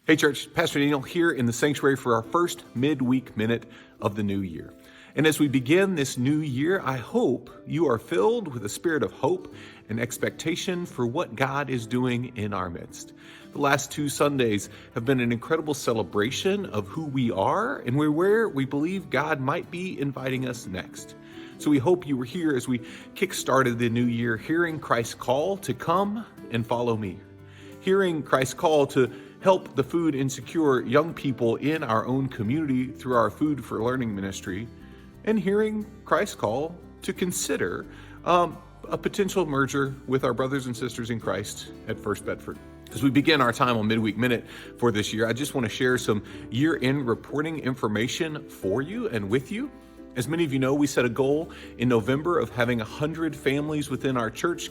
Hey church, Pastor Daniel here in the sanctuary for our first midweek minute of the new year. And as we begin this new year, I hope you are filled with a spirit of hope and expectation for what God is doing in our midst. The last 2 Sundays have been an incredible celebration of who we are and where we believe God might be inviting us next. So we hope you were here as we kick-started the new year, hearing Christ's call to come and follow me. Hearing Christ's call to help the food insecure young people in our own community through our Food for Learning ministry, and hearing Christ's call to consider a potential merger with our brothers and sisters in Christ at First Bedford. As we begin our time on Midweek Minute for this year, I just want to share some year-end reporting information for you and with you. As many of you know, we set a goal in November of having 100 families within our church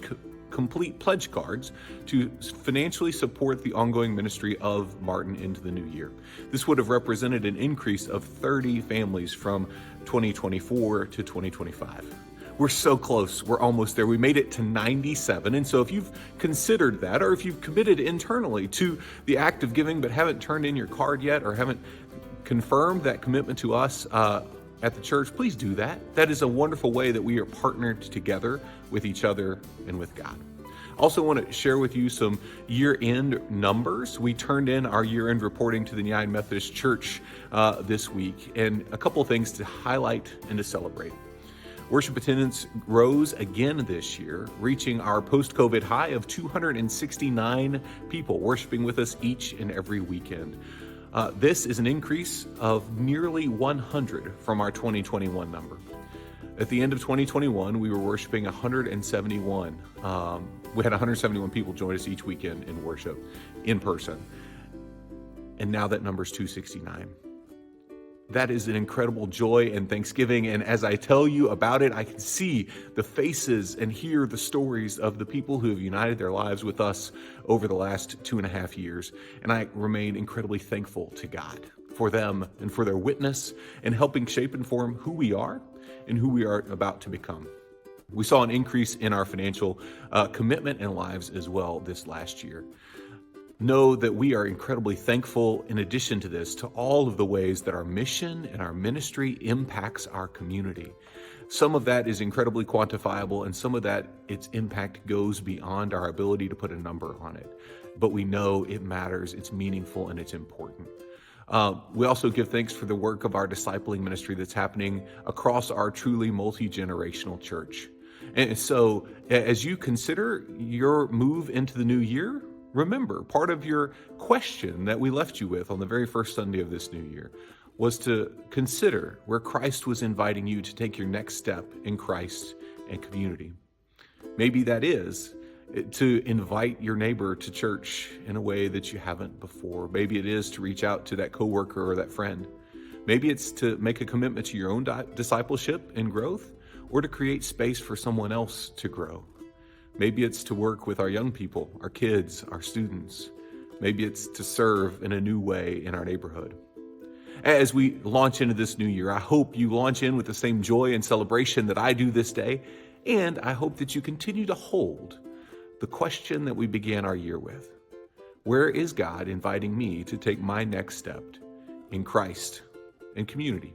complete pledge cards to financially support the ongoing ministry of Martin into the new year. This would have represented an increase of 30 families from 2024 to 2025. We're so close. We're almost there. We made it to 97. And so if you've considered that, or if you've committed internally to the act of giving but haven't turned in your card yet or haven't confirmed that commitment to us at the church, please do that. That is a wonderful way that we are partnered together with each other and with God. Also want to share with you some year-end numbers. We turned in our year-end reporting to the United Methodist Church this week, and a couple of things to highlight and to celebrate. Worship attendance rose again this year, reaching our post-COVID high of 269 people worshiping with us each and every weekend. This is an increase of nearly 100 from our 2021 number. At the end of 2021, we were worshiping 171. We had 171 people join us each weekend in worship in person. And now that number is 269. That is an incredible joy and thanksgiving. And as I tell you about it, I can see the faces and hear the stories of the people who have united their lives with us over the last 2.5 years. And I remain incredibly thankful to God for them and for their witness and helping shape and form who we are and who we are about to become. We saw an increase in our financial commitment and lives as well this last year. Know that we are incredibly thankful, in addition to this, to all of the ways that our mission and our ministry impacts our community. Some of that is incredibly quantifiable, and some of that, its impact goes beyond our ability to put a number on it. But we know it matters, it's meaningful, and it's important. We also give thanks for the work of our discipling ministry that's happening across our truly multi-generational church. And so as you consider your move into the new year, remember, part of your question that we left you with on the very first Sunday of this new year was to consider where Christ was inviting you to take your next step in Christ and community. Maybe that is to invite your neighbor to church in a way that you haven't before. Maybe it is to reach out to that coworker or that friend. Maybe it's to make a commitment to your own discipleship and growth, or to create space for someone else to grow. Maybe it's to work with our young people, our kids, our students. Maybe it's to serve in a new way in our neighborhood. As we launch into this new year, I hope you launch in with the same joy and celebration that I do this day, and I hope that you continue to hold the question that we began our year with. Where is God inviting me to take my next step in Christ and community?